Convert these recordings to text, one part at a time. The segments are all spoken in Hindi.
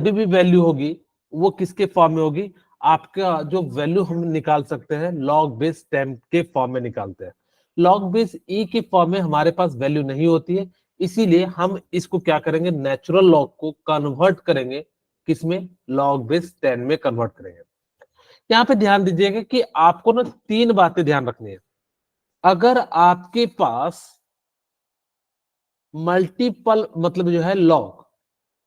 अभी भी वैल्यू होगी वो किसके फॉर्म में होगी, आपका जो वैल्यू हम निकाल सकते हैं लॉग बेस 10 के फॉर्म में निकालते हैं। लॉग बेस ई के फॉर्म में हमारे पास वैल्यू नहीं होती है, इसीलिए हम इसको क्या करेंगे, नेचुरल लॉग को कन्वर्ट करेंगे किसमें, लॉग बेस 10 में कन्वर्ट करेंगे। यहाँ पे ध्यान दीजिएगा कि आपको ना 3 बातें ध्यान रखनी है। अगर आपके पास मल्टीपल मतलब जो है लॉग,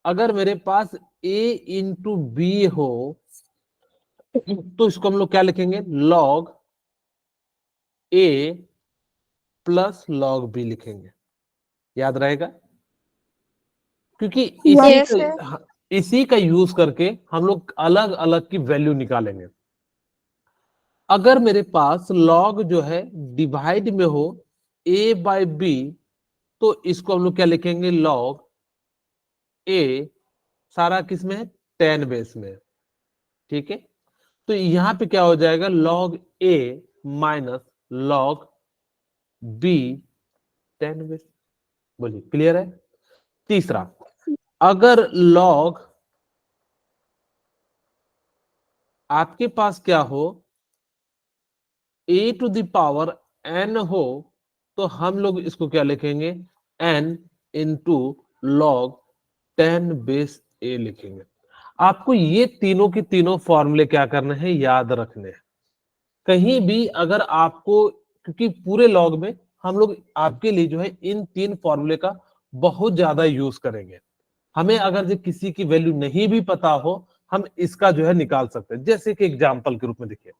अगर मेरे पास a इंटू बी हो तो इसको हम लोग क्या लिखेंगे, log a plus log b लिखेंगे, याद रहेगा। क्योंकि यस सर। इसी का यूज करके हम लोग अलग अलग की वैल्यू निकालेंगे। अगर मेरे पास लॉग जो है डिवाइड में हो a बाई बी, तो इसको हम लोग क्या लिखेंगे, लॉग a सारा किस में है, 10 बेस में, ठीक है। तो यहां पे क्या हो जाएगा, log a minus log b 10 base. बोलिए क्लियर है। तीसरा, अगर लॉग आपके पास क्या हो a to the power n हो, तो हम लोग इसको क्या लिखेंगे, n into log 10 base a लिखेंगे। आपको ये तीनों की तीनों फॉर्मूले क्या करने हैं, याद रखने हैं। कहीं भी अगर आपको, क्योंकि पूरे लॉग में हम लोग आपके लिए जो है इन 3 फॉर्मूले का बहुत ज्यादा यूज करेंगे। हमें अगर जो किसी की वैल्यू नहीं भी पता हो, हम इसका जो है निकाल सकते हैं। जैसे कि एग्जांपल के रूप में देखिए,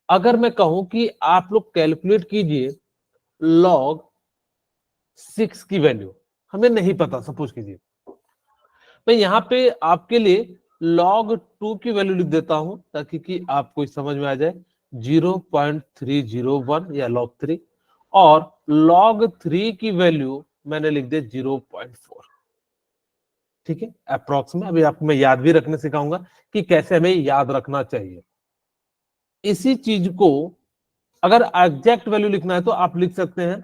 अगर मैं कहूं कि आप लोग कैलकुलेट कीजिए लॉग 6 की वैल्यू, हमें नहीं पता, सपोज कीजिए मैं यहाँ पे आपके लिए log 2 की वैल्यू लिख देता हूं ताकि कि आपको समझ में आ जाए, 0.301 या log 3, और log 3 की वैल्यू मैंने लिख दिया 0.4, ठीक है, अप्रोक्स में। अभी आपको मैं याद भी रखने सिखाऊंगा कि कैसे हमें याद रखना चाहिए। इसी चीज को अगर एग्जैक्ट वैल्यू लिखना है तो आप लिख सकते हैं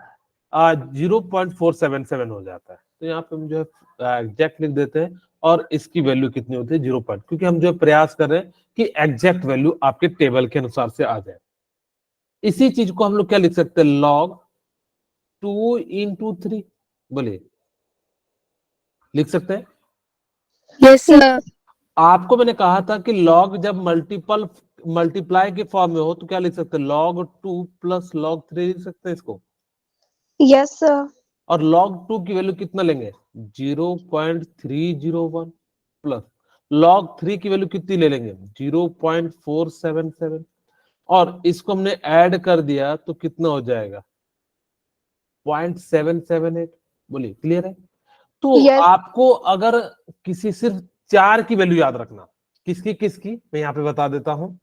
0.477 हो जाता है। तो यहाँ पे हम जो है एग्जैक्ट लिख देते हैं, और इसकी वैल्यू कितनी होती है, 0 पॉइंट, क्योंकि हम जो प्रयास कर रहे हैं कि एग्जैक्ट वैल्यू आपके टेबल के अनुसार से आ जाए। इसी चीज को हम लोग क्या लिख सकते हैं, लॉग 2 इंटू 3, बोलिए लिख सकते हैं। Yes sir. आपको मैंने कहा था कि लॉग जब मल्टीप्लाई के फॉर्म में हो तो क्या लिख सकते हैं, log 2 प्लस log 3 लिख सकते हैं इसको। Yes sir. और log 2 की वैल्यू कितना लेंगे, 0.301 प्लस log 3 की वैल्यू कितनी ले लेंगे, 0.477, और इसको हमने ऐड कर दिया तो कितना हो जाएगा, 0.778। बोलिए क्लियर है। तो यस। आपको अगर किसी सिर्फ 4 की वैल्यू याद रखना, किसकी किसकी मैं यहाँ पे बता देता हूँ।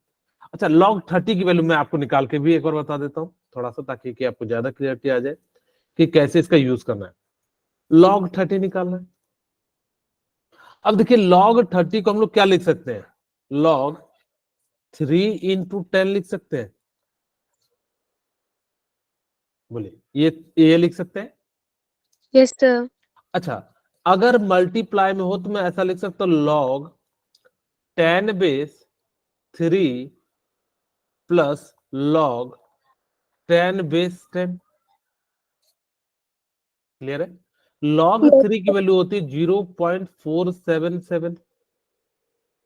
अच्छा, log 30 की वैल्यू मैं आपको निकाल के भी एक बार बता देता हूँ थोड़ा सा, ताकि कि आपको ज्यादा क्लियरिटी आ जाए कि कैसे इसका यूज करना है। log 30 निकालना है। अब देखिए log 30 को हम लोग क्या लिख सकते हैं, log 3 इंटू 10 लिख सकते हैं। बोलिए ये लिख सकते हैं। Yes sir. अच्छा, अगर मल्टीप्लाई में हो तो मैं ऐसा लिख सकता हूँ, log 10 base 3 plus log 10 base 10। Clear है। log 3 की वैल्यू होती है 0.477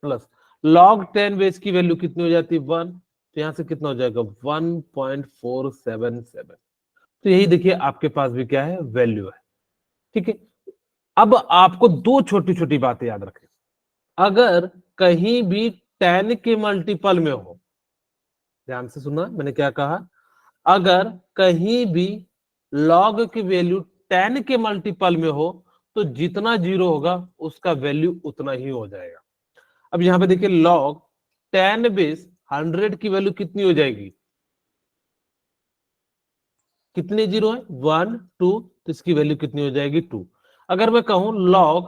प्लस log 10 बेस की वैल्यू कितनी हो जाती है 1, तो यहां से कितना हो जाएगा 1.477। तो यही देखिए आपके पास भी क्या है, वैल्यू है, ठीक है। अब आपको दो छोटी छोटी बातें याद रखें। अगर कहीं भी 10 के मल्टीपल में हो, ध्यान से सुना मैंने क्या कहा, अगर कहीं भी log की वैल्यू 10 के मल्टीपल में हो तो जितना जीरो होगा उसका वैल्यू उतना ही हो जाएगा। अब यहां पे देखिए log 10 बेस 100 की वैल्यू कितनी हो जाएगी, कितने जीरो है 1 2, तो इसकी वैल्यू कितनी हो जाएगी 2। अगर मैं कहूं log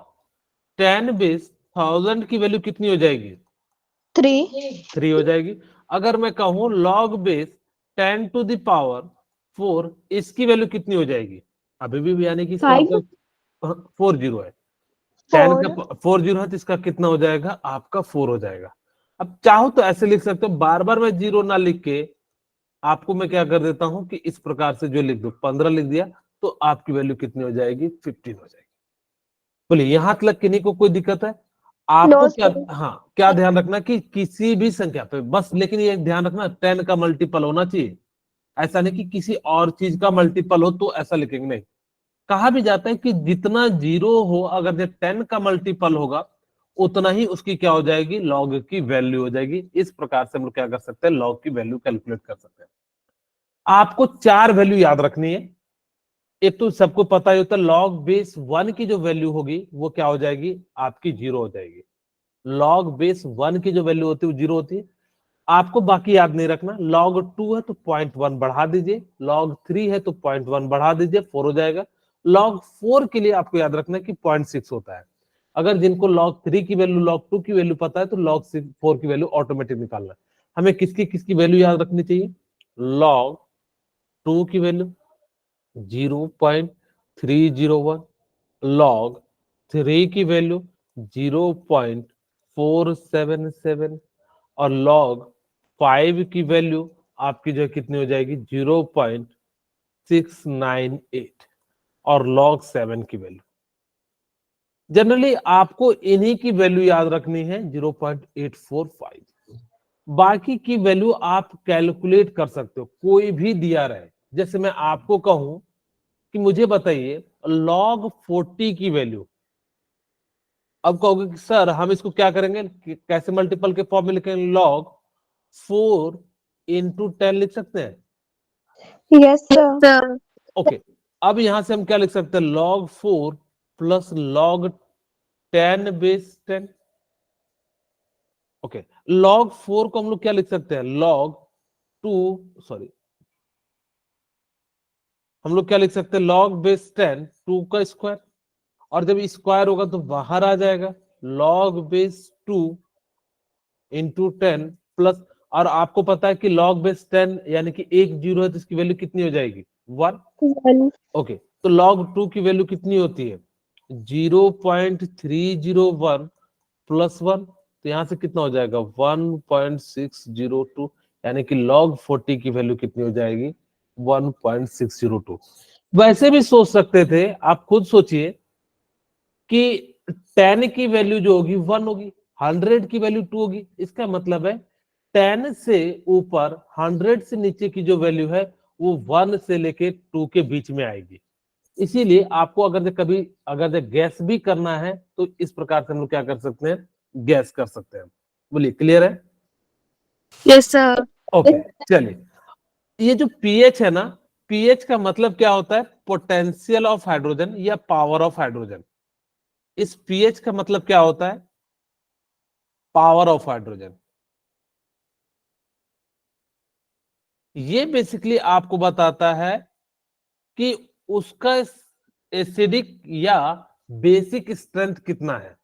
10 बेस 1000 की वैल्यू कितनी हो जाएगी, 3। 3 हो जाएगी। अगर मैं कहूं log base 10 to the power 4, इसकी वैल्यू कितनी हो जाएगी, अभी भी यानी कि इसका 5। मतलब 4 जीरो है। 10 4 का 40 है तो इसका कितना हो जाएगा, आपका 4 हो जाएगा। अब चाहो तो ऐसे लिख सकते हो, बार बार मैं 0 ना लिख के आपको मैं क्या कर देता हूं कि इस प्रकार से जो लिख दो, 15 लिख दिया तो आपकी वैल्यू कितनी हो जाएगी, 15 हो जाएगी। बोलिए यहां तक किन्हीं को कोई दिक्कत है? आपको नो क्या, सर हाँ क्या ध्यान रखना कि किसी भी संख्या पे बस, लेकिन ये ध्यान रखना 10 का मल्टीपल होना चाहिए। ऐसा नहीं कि किसी और चीज का मल्टीपल हो तो ऐसा लिखेंगे, नहीं। कहा भी जाता है कि जितना जीरो हो, अगर जब 10 का मल्टीपल होगा उतना ही उसकी क्या हो जाएगी, लॉग की वैल्यू हो जाएगी। इस प्रकार से हम लोग क्या कर सकते हैं, लॉग की वैल्यू कैलकुलेट कर सकते हैं। आपको 4 वैल्यू याद रखनी है। एक तो सबको पता ही होता है, लॉग बेस 1 की जो वैल्यू होगी वो क्या हो जाएगी, आपकी 0 हो जाएगी। लॉग बेस 1 की जो वैल्यू होती है वो 0 होती है। आपको बाकी याद नहीं रखना, log 2 है तो 0.1 बढ़ा दीजिए, log 3 है तो 0.1 बढ़ा दीजिए, 4 हो जाएगा। log 4 के लिए आपको याद रखना है कि 0.6 होता है। अगर जिनको log 3 की वैल्यू, log 2 की वैल्यू पता है तो log 4 की वैल्यू ऑटोमेटिक निकालना है। हमें किसकी किसकी वैल्यू याद रखनी चाहिए, log 2 की वैल्यू 0.301, log 3 की वैल्यू 0.477 और log 5 की वैल्यू आपकी जो है कितनी हो जाएगी, 0.698 और log 7 की वैल्यू। जनरली आपको इन्हीं की वैल्यू याद रखनी है, 0.845। बाकी की वैल्यू आप कैलकुलेट कर सकते हो, कोई भी दिया रहे। जैसे मैं आपको कहूं कि मुझे बताइए log 40 की वैल्यू, अब कहोगे कि सर हम इसको क्या करेंगे, कैसे मल्टीपल के फॉर्म में लिखेंगे, log 4 इंटू 10 लिख सकते हैं। यस सर ओके, अब यहां से हम क्या लिख सकते हैं, log 4 plus log 10 base 10। Okay, log 4 को हम लोग क्या लिख सकते हैं, log 2, सॉरी, हम लोग क्या लिख सकते हैं, log बेस 10 2 का स्क्वायर, और जब स्क्वायर होगा तो बाहर आ जाएगा, log बेस 2 इंटू 10 प्लस, और आपको पता है कि log बेस 10 यानी कि एक जीरो है तो इसकी वैल्यू कितनी हो जाएगी, 1। 1 ओके, तो log 2 की वैल्यू कितनी होती है, 0.301 प्लस 1, तो यहां से कितना हो जाएगा, 1.602, यानी कि log 40 की वैल्यू कितनी हो जाएगी, 1.602। वैसे भी सोच सकते थे, आप खुद सोचिए कि 10 की वैल्यू जो होगी 1 होगी, 100 की वैल्यू 2 होगी। इसका मतलब है 10 से ऊपर 100 से नीचे की जो वैल्यू है वो 1 से लेके 2 के बीच में आएगी। इसीलिए आपको अगर कभी अगर गैस भी करना है तो इस प्रकार से हम लोग क्या कर सकते हैं, गैस कर सकते हैं। बोलिए क्लियर है? यस सर ओके, चलिए, ये जो पीएच है ना, पीएच का मतलब क्या होता है, पोटेंशियल ऑफ हाइड्रोजन या पावर ऑफ हाइड्रोजन। इस पीएच का मतलब क्या होता है, पावर ऑफ हाइड्रोजन। ये बेसिकली आपको बताता है कि उसका एसिडिक या बेसिक स्ट्रेंथ कितना है।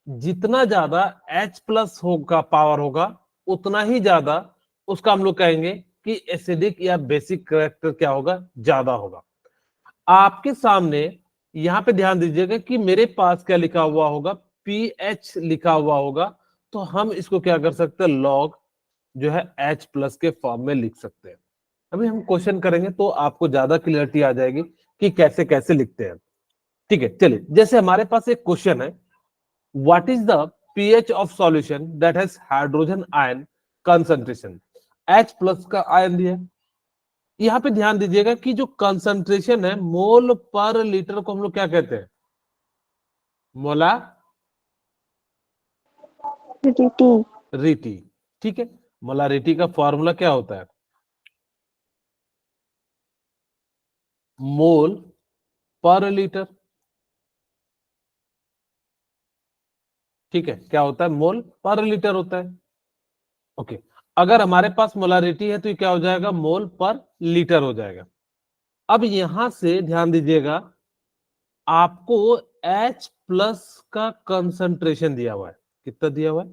जितना ज्यादा H प्लस होगा, पावर होगा, उतना ही ज्यादा उसका हम लोग कहेंगे कि एसिडिक या बेसिक करेक्टर क्या होगा, ज्यादा होगा। आपके सामने यहां पे ध्यान दीजिएगा कि मेरे पास क्या लिखा हुआ होगा, पीएच लिखा हुआ होगा, तो हम इसको क्या कर सकते हैं, लॉग जो है H प्लस के फॉर्म में लिख सकते हैं। अभी हम क्वेश्चन करेंगे तो आपको ज्यादा क्लियरिटी आ जाएगी कि कैसे कैसे लिखते हैं। ठीक है, चलिए, जैसे हमारे पास एक क्वेश्चन है, what is the pH of solution that has hydrogen ion concentration, H plus का आयन दिया। यहां पे ध्यान दीजिएगा कि जो कंसंट्रेशन है मोल पर लीटर को हम लोग क्या कहते हैं, मोला टी रिटी। ठीक है, मोलारिटी का फॉर्मूला क्या होता है, मोल पर लीटर। ठीक है, क्या होता है, मोल पर लीटर होता है। ओके, अगर हमारे पास मोलारिटी है तो ये क्या हो जाएगा, मोल पर लीटर हो जाएगा। अब यहां से ध्यान दीजिएगा, आपको H प्लस का कंसंट्रेशन दिया हुआ है, कितना दिया हुआ है,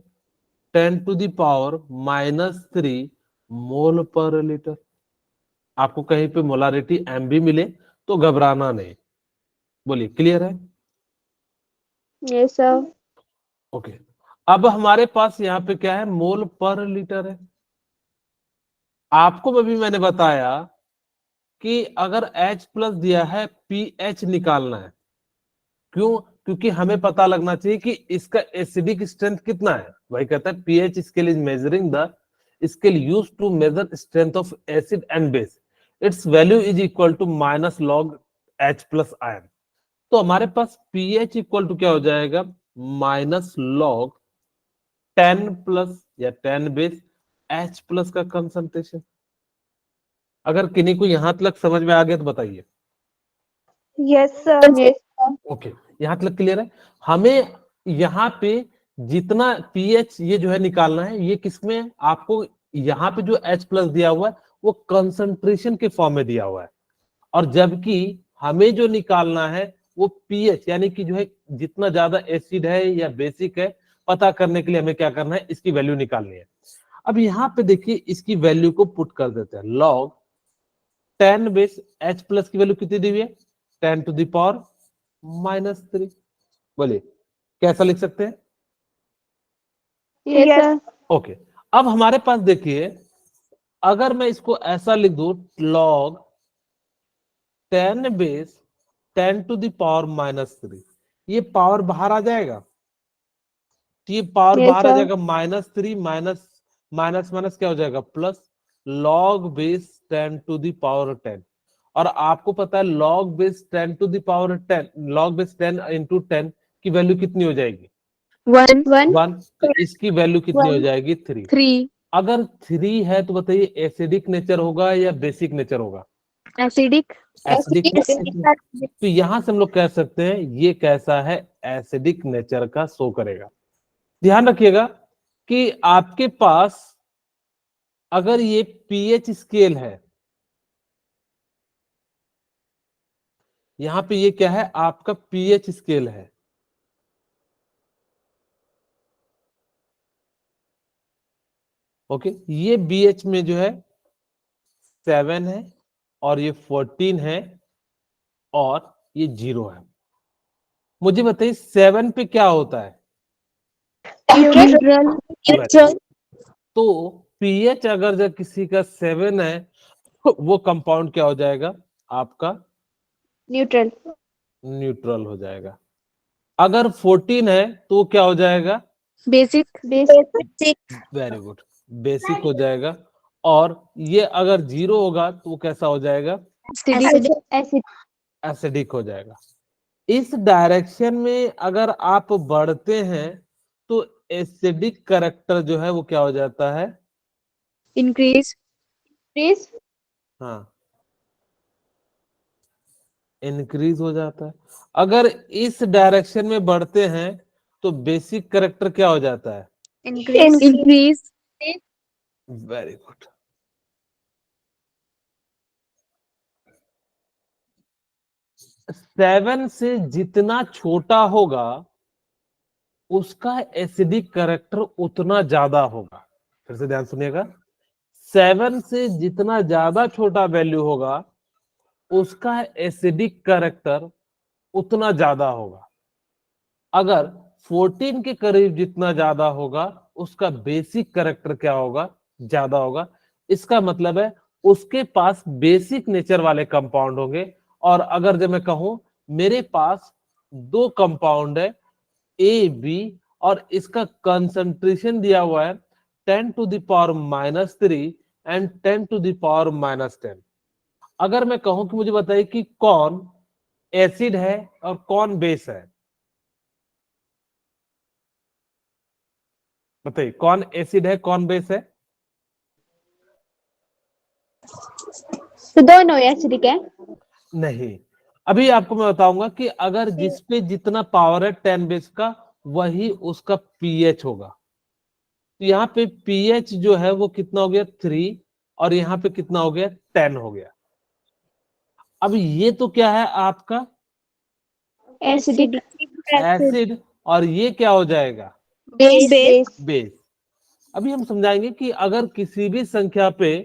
10⁻³ मोल पर लीटर। आपको कहीं पे मोलारिटी एम भी मिले तो घबराना नहीं। बोलिए क्लियर है? Yes, sir. ओके, अब हमारे पास यहाँ पे क्या है, मोल पर लीटर है। आपको अभी मैंने बताया कि अगर H प्लस दिया है, पीएच निकालना है। क्यों? क्योंकि हमें पता लगना चाहिए कि इसका एसिडिक स्ट्रेंथ कितना है। वही कहता है pH scale is measuring the scale used to measure strength of acid and base, its value is equal to minus log H plus ion. तो हमारे पास पीएच इक्वल टू क्या हो जाएगा, माइनस लॉग 10 प्लस या 10 बेस H प्लस का कंसंट्रेशन। अगर किन्हीं को यहां तक समझ में आ गया तो बताइए। Yes, sir. Yes, sir. Okay, यहां तक क्लियर है। हमें यहाँ पे जितना पीएच ये जो है निकालना है, ये किसमें है? आपको यहाँ पे जो H प्लस दिया हुआ है वो कंसंट्रेशन के फॉर्म में दिया हुआ है, और जबकि हमें जो निकालना है वो पीएच यानी कि जो है जितना ज्यादा एसिड है या बेसिक है, पता करने के लिए हमें क्या करना है, इसकी वैल्यू निकालनी है। अब यहाँ पे देखिए इसकी वैल्यू को पुट कर देते हैं, लॉग 10 बेस H प्लस की वैल्यू कितनी दी हुई है, 10 टू द पावर -3। बोलिए कैसा लिख सकते हैं? Yes, sir. ओके, अब हमारे पास देखिए अगर मैं इसको ऐसा लिख दूं, log 10 base 10 to the power -3, ये पावर बाहर आ जाएगा। तो ये पावर Yes, बाहर आ sir. जाएगा, -3 माइनस माइनस माइनस क्या हो जाएगा, plus log base 10 to the power 10। और आपको पता है log base 10 to the power 10, log base 10 into 10 की वैल्यू कितनी हो जाएगी, 1, 1, 1। तो इसकी वैल्यू कितनी हो 1, जाएगी, 3। 3. अगर 3 है तो बताइए एसिडिक नेचर होगा या बेसिक नेचर होगा, Acidic. एसिडिक। Acidic. तो यहां से हम लोग कह सकते हैं ये कैसा है, एसिडिक नेचर का शो करेगा। ध्यान रखिएगा कि आपके पास अगर ये पीएच स्केल है, यहां पे ये क्या है, आपका पीएच स्केल है। ओके, ये बीएच में जो है 7 है, और ये 14 है, और ये 0 है। मुझे बताइए 7 पे क्या होता है, Neutral. Neutral. तो पीएच अगर जब किसी का 7 है, वो कंपाउंड क्या हो जाएगा, आपका Neutral. न्यूट्रल हो जाएगा। अगर 14 है तो वो क्या हो जाएगा, Basic. Basic. Very good, basic हो जाएगा। और ये अगर 0 होगा तो वो कैसा हो जाएगा, Acidic. Acid. एसिडिक हो जाएगा। इस डायरेक्शन में अगर आप बढ़ते हैं तो एसिडिक कैरेक्टर जो है वो क्या हो जाता है, Increase. Increase. हाँ, इंक्रीज हो जाता है। अगर इस डायरेक्शन में बढ़ते हैं तो बेसिक कैरेक्टर क्या हो जाता है, Increase. Increase. Very good. Seven से जितना छोटा होगा उसका एसिडिक कैरेक्टर उतना ज्यादा होगा। फिर से ध्यान सुनिएगा, 7 से जितना ज्यादा छोटा वैल्यू होगा उसका एसिडिक कैरेक्टर उतना ज्यादा होगा। अगर 14 के करीब जितना ज्यादा होगा उसका बेसिक कैरेक्टर क्या होगा, ज्यादा होगा। इसका मतलब है उसके पास बेसिक नेचर वाले कंपाउंड होंगे। और अगर जब मैं कहूं मेरे पास दो कंपाउंड है ए बी, और इसका कंसंट्रेशन दिया हुआ है 10 to the power -3 and 10 to the power -10। अगर मैं कहूं कि मुझे बताइए कि कौन एसिड है और कौन बेस है, बताइए कौन एसिड है कौन बेस है। तो दोनों एसिडिक है। नहीं, अभी आपको मैं बताऊंगा कि अगर जिस पे जितना पावर है 10 बेस का, वही उसका पीएच होगा। तो यहाँ पे पीएच जो है वो कितना हो गया, 3, और यहाँ पे कितना हो गया, 10 हो गया। अब ये तो क्या है आपका एसिडिक। एसिड, और ये क्या हो जाएगा, बेस। बेस। बेस। अभी हम समझाएंगे कि अगर किसी भी संख्या पे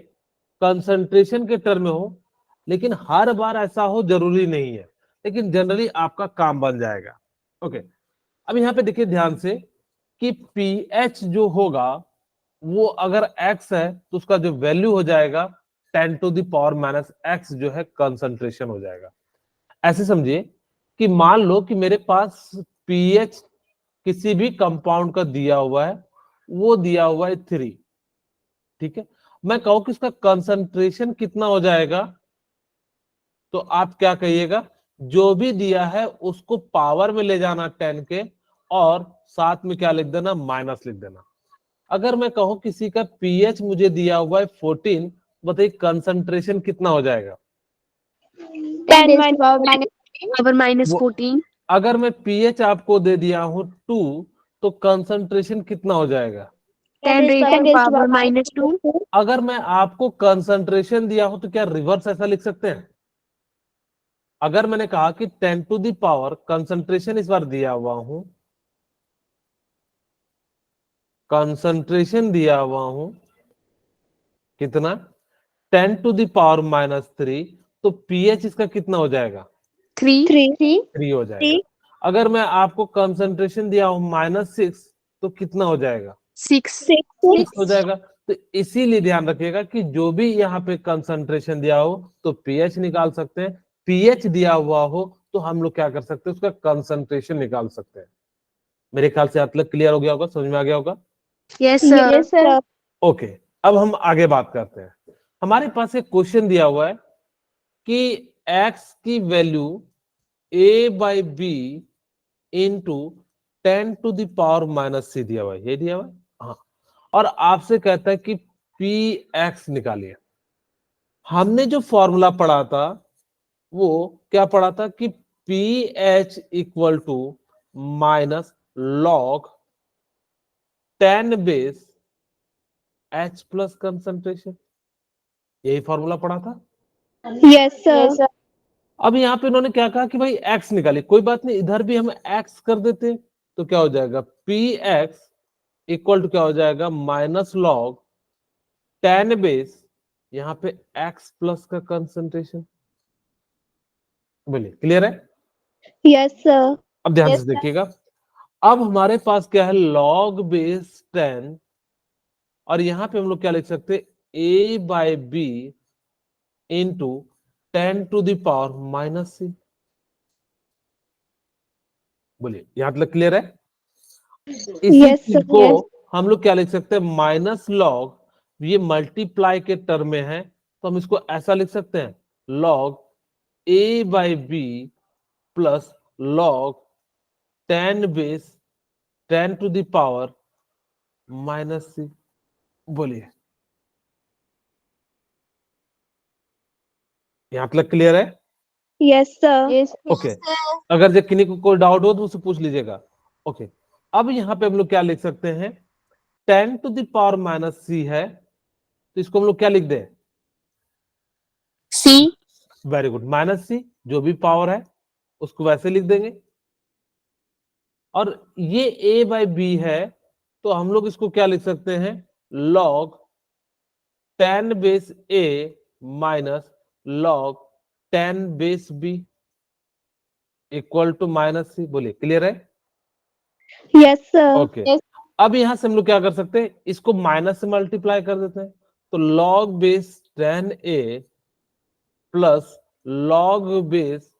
कंसंट्रेशन के टर्म में हो, लेकिन हर बार ऐसा हो जरूरी नहीं है, लेकिन जनरली आपका काम बन जाएगा। ओके, अब यहाँ पे देखिए ध्यान से कि पीएच जो होगा वो अगर x है तो उसका जो वैल्यू हो जाएगा 10 to the power minus x जो है कंसंट्रेशन हो जाएगा। ऐसे समझिए कि मान लो कि मेरे पास पीएच किसी भी कंपाउंड का दिया हुआ है, वो दिया हुआ है 3, ठीक है। मैं कहूं कि इसका कंसंट्रेशन कितना हो जाएगा, तो आप क्या कहिएगा, जो भी दिया है उसको पावर में ले जाना 10 के, और साथ में क्या लिख देना, माइनस लिख देना। अगर मैं कहूं किसी का पीएच मुझे दिया हुआ है 14, बताइए कंसंट्रेशन कितना हो जाएगा। 10 raised to power minus वो 14. अगर मैं पीएच आपको दे दिया हूं 2, तो कंसंट्रेशन कितना हो जाएगा। 10 raised to power minus 2. अगर मैं आपको कंसंट्रेशन दिया हूं तो क्या रिवर्स ऐसा लिख सकते हैं। अगर मैंने कहा कि 10 टू द पावर कंसंट्रेशन इस बार दिया हुआ हूं, कंसंट्रेशन दिया हुआ हूं कितना, 10 टू द पावर माइनस 3, तो पीएच इसका कितना हो जाएगा, 3. 3 हो जाएगा। अगर मैं आपको कंसंट्रेशन दिया हूं -6, तो कितना हो जाएगा, 6. 6 हो जाएगा। तो इसीलिए ध्यान रखिएगा कि जो भी यहाँ पे कंसंट्रेशन दिया हो तो पीएच निकाल सकते हैं, पीएच दिया हुआ हो तो हम लोग क्या कर सकते हैं, उसका कंसंट्रेशन निकाल सकते हैं। मेरे ख्याल से आप तक क्लियर हो गया होगा, समझ में आ गया होगा। Yes, sir. ओके, अब हम आगे बात करते हैं। हमारे पास एक क्वेश्चन दिया हुआ है कि x की value a by b into 10 to the power minus c दिया हुआ है, ये दिया हुआ है, हाँ। और आपसे कहता है कि पी एक्स निकालिए। हमने जो फॉर्मूला पढ़ा था वो क्या पढ़ा था कि p h equal to minus log 10 base H plus concentration, यही फॉर्मूला पढ़ा था। Yes, sir. अब यहाँ पे इन्होंने क्या कहा कि भाई एक्स निकालिए, कोई बात नहीं, इधर भी हम एक्स कर देते तो क्या हो जाएगा, पी एक्स इक्वल टू क्या हो जाएगा, माइनस लॉग 10 बेस, यहाँ पे x प्लस का कंसंट्रेशन। बोलिए क्लियर है। Yes, sir. अब ध्यान से देखिएगा, अब हमारे पास क्या है, लॉग बेस 10, और यहां पे हम लोग क्या लिख सकते हैं, a by b into 10 to the power minus c. बोलिए यहां तक क्लियर है। इसी Yes, चीज sir. को Yes. हम लोग क्या लिख सकते हैं, माइनस लॉग, ये मल्टीप्लाई के टर्म में है तो हम इसको ऐसा लिख सकते हैं, log a by b plus log 10 base 10 to the power minus c. बोलिए यहां तक क्लियर है। Yes, sir. Yes. ओके, अगर जो किन्हीं को कोई डाउट हो तो मुझसे पूछ लीजिएगा। ओके, अब यहाँ पे हम लोग क्या लिख सकते हैं, 10 टू द पावर माइनस सी है तो इसको हम लोग क्या लिख दें, C. वेरी गुड, माइनस सी, जो भी पावर है उसको वैसे लिख देंगे। और ये a बाई बी है तो हम लोग इसको क्या लिख सकते हैं, log 10 base a minus log 10 base b equal to minus c. बोलिए क्लियर है। Yes, sir. ओके, अब यहां से हम लोग क्या कर सकते हैं, इसको माइनस से मल्टीप्लाई कर देते हैं, तो log base 10a plus log base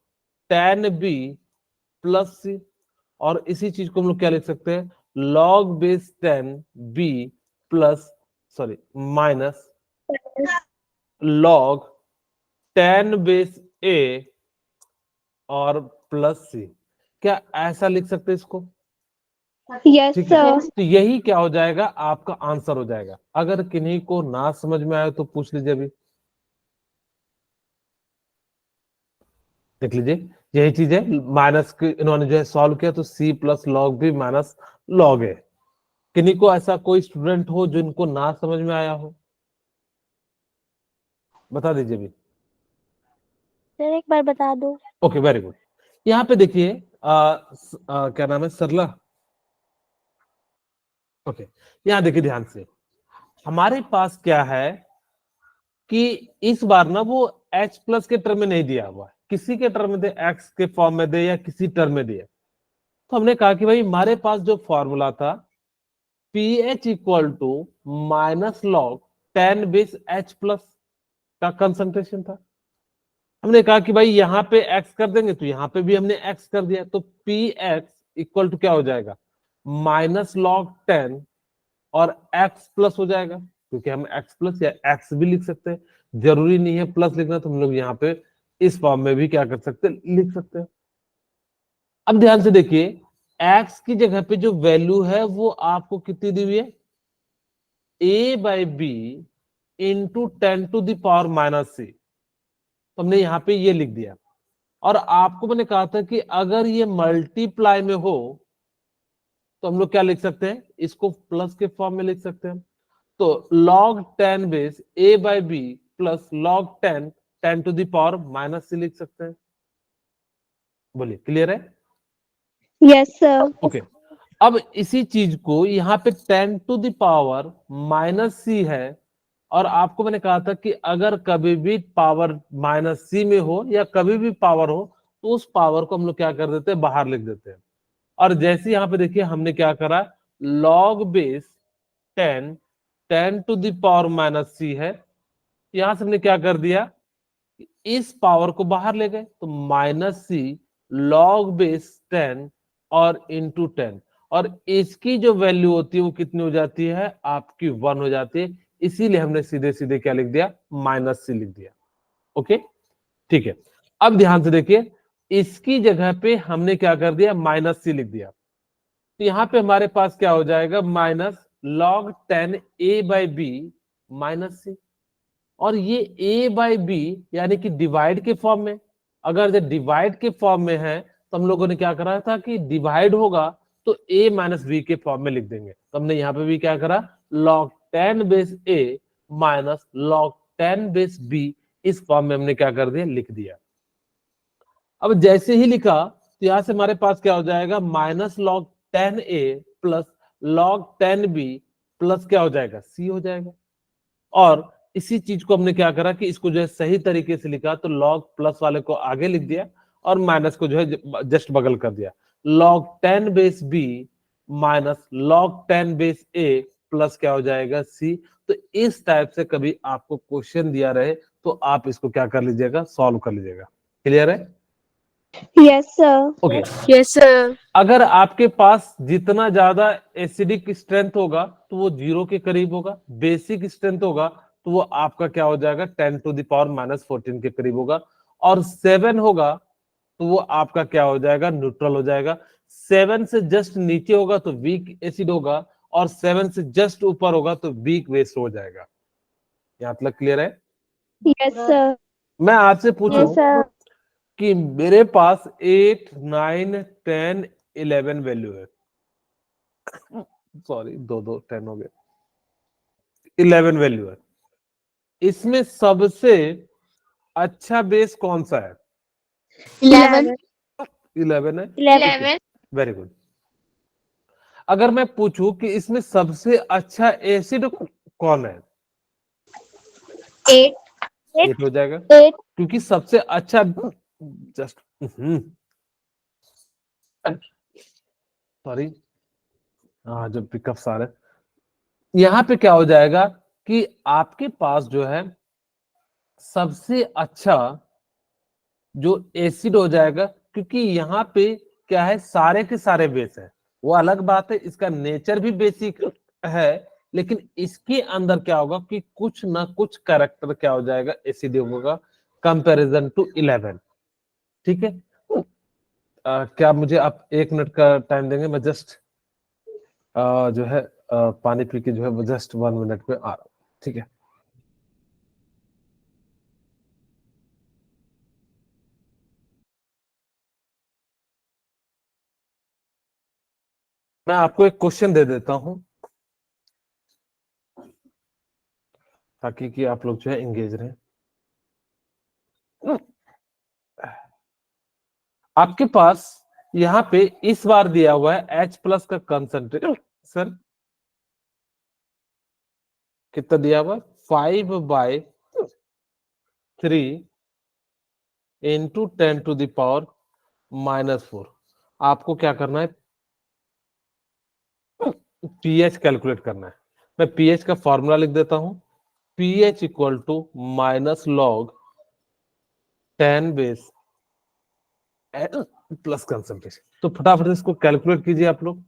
10b plus c. और इसी चीज को हम लोग क्या लिख सकते हैं, log base 10b plus, sorry, minus log 10 base a और प्लस सी। क्या ऐसा लिख सकते हैं इसको, Yes, ठीक है। sir. तो यही क्या हो जाएगा, आपका आंसर हो जाएगा। अगर किन्हीं को ना समझ में आए तो पूछ लीजिए अभी, देख लीजिए, यही चीज है। माइनस के इन्होंने जो है सॉल्व किया तो सी प्लस लॉग भी माइनस लॉग है। किन्हीं को ऐसा कोई स्टूडेंट हो जो इनको ना समझ में आया हो, बता दीजिए अभी। सर एक बार बता दो। Okay, very good. यहाँ पे देखिए क्या नाम है, सरला। ओके, यहाँ देखिए ध्यान से, हमारे पास क्या है कि इस बार ना वो h प्लस के टर्म में नहीं दिया हुआ है, किसी के टर्म में दे, x के फॉर्म में दे या किसी टर्म में दे, तो तो हमने कहा कि भाई हमारे पास जो फॉर्मूला था pH equal to minus log 10 base H plus का कंसंट्रेशन था। हमने कहा कि भाई यहाँ पे x कर देंगे तो यहाँ पे भी हमने x कर दिया, तो पी एक्स इक्वल टू क्या हो जाएगा माइनस लॉग 10 और x प्लस हो जाएगा, क्योंकि हम x प्लस या x भी लिख सकते हैं, जरूरी नहीं है प्लस लिखना, तो हम लोग यहाँ पे इस फॉर्म में भी क्या कर सकते हैं, लिख सकते हैं। अब ध्यान से देखिए x की जगह पे जो वैल्यू है वो आपको कितनी दी हुई है, a by b into 10⁻⁻c, तो हमने यहाँ पे ये लिख दिया। और आपको मैंने कहा था कि अगर ये मल्टीप्लाई में हो तो हम लोग क्या लिख सकते हैं, इसको प्लस के फॉर्म में लिख सकते हैं। तो log 10 base a by b plus log 10 10⁻⁻c लिख सकते हैं। बोलिए क्लियर है? Yes, sir. ओके अब इसी चीज को यहाँ पे 10⁻⁻c है, और आपको मैंने कहा था कि अगर कभी भी पावर -c में हो या कभी भी पावर हो तो उस पावर को हम लोग क्या कर देते हैं, बाहर लिख देते हैं। और जैसे यहाँ पे देखिए हमने क्या करा, log बेस 10 10⁻⁻c है, यहां से हमने क्या कर दिया, इस पावर को बाहर ले गए, तो -c log बेस 10 और इंटू 10, और इसकी जो वैल्यू होती है वो कितनी हो जाती है, आपकी 1 हो जाती है, इसीलिए हमने सीधे सीधे क्या लिख दिया, -c लिख दिया। ओके ठीक है, अब ध्यान से देखिए इसकी जगह पे हमने क्या कर दिया, -c लिख दिया, तो यहाँ पे हमारे पास क्या हो जाएगा, minus log 10 a by B -c, और ये a बाई बी यानी कि डिवाइड के फॉर्म में, अगर जो डिवाइड के फॉर्म में है तो हम लोगों ने क्या करा था कि डिवाइड होगा तो a माइनस बी के फॉर्म में लिख देंगे, तो हमने यहाँ पे भी क्या करा, log 10 base a minus log 10 base b, इस फॉर्म में हमने क्या कर दिया, लिख दिया। अब जैसे ही लिखा तो यहां से हमारे पास क्या हो जाएगा, minus log 10a plus log 10b plus क्या हो जाएगा, c हो जाएगा। और इसी चीज को हमने क्या करा कि इसको जो है सही तरीके से लिखा, तो log प्लस वाले को आगे लिख दिया और माइनस को जो है जस्ट बगल कर दिया, log 10 base b minus log 10 base a plus क्या हो जाएगा, c। तो इस टाइप से कभी आपको क्वेश्चन दिया रहे तो आप इसको क्या कर लीजिएगा, सॉल्व कर लीजिएगा। क्लियर है? Yes, sir. Okay Yes, sir. अगर आपके पास जितना ज्यादा एसिडिक स्ट्रेंथ होगा तो वो 0 के करीब होगा, बेसिक स्ट्रेंथ होगा तो वो आपका क्या हो जाएगा, 10⁻⁻14 के करीब होगा, और 7 होगा तो वो आपका क्या हो जाएगा, न्यूट्रल हो जाएगा। 7 से जस्ट नीचे होगा तो वीक एसिड होगा, और 7 से जस्ट ऊपर होगा तो वीक बेस हो जाएगा। यहाँ तक क्लियर है? Yes, sir. मैं आपसे पूछूं Yes, sir. कि मेरे पास 8 9 10 11 वैल्यू है, सॉरी दो 10 हो गए, 11 वैल्यू है, इसमें सबसे अच्छा बेस कौन सा है? 11. 11 है, 11. Very good. अगर मैं पूछूं कि इसमें सबसे अच्छा एसिड कौन है, 8. 8 हो जाएगा, 8. क्योंकि सबसे अच्छा जस्ट सॉरी हाँ जो पिकअप्स आ रहे, यहाँ पे क्या हो जाएगा कि आपके पास जो है सबसे अच्छा जो एसिड हो जाएगा, क्योंकि यहाँ पे क्या है, सारे के सारे बेस है, वो अलग बात है, इसका नेचर भी बेसिक है, लेकिन इसके अंदर क्या होगा कि कुछ ना कुछ कैरेक्टर क्या हो जाएगा, एसिड होगा कंपैरिजन टू 11। ठीक है, क्या मुझे आप 1 मिनट का टाइम देंगे, मैं जस्ट जो है पानी पी के जो है जस्ट 1 मिनट में आ रहा हूँ। ठीक है, मैं आपको एक क्वेश्चन दे देता हूं ताकि कि आप लोग जो है एंगेज रहें। आपके पास यहाँ पे इस बार दिया हुआ है H प्लस का कंसंट्रेट, सर कितना दिया हुआ, 5/3 इंटू 10⁻⁻4। आपको क्या करना है, पीएच कैलकुलेट करना है। मैं पीएच का फॉर्मूला लिख देता हूं, pH equal to minus log 10 base plus concentration. तो फटाफट इसको कैलकुलेट कीजिए आप लोग।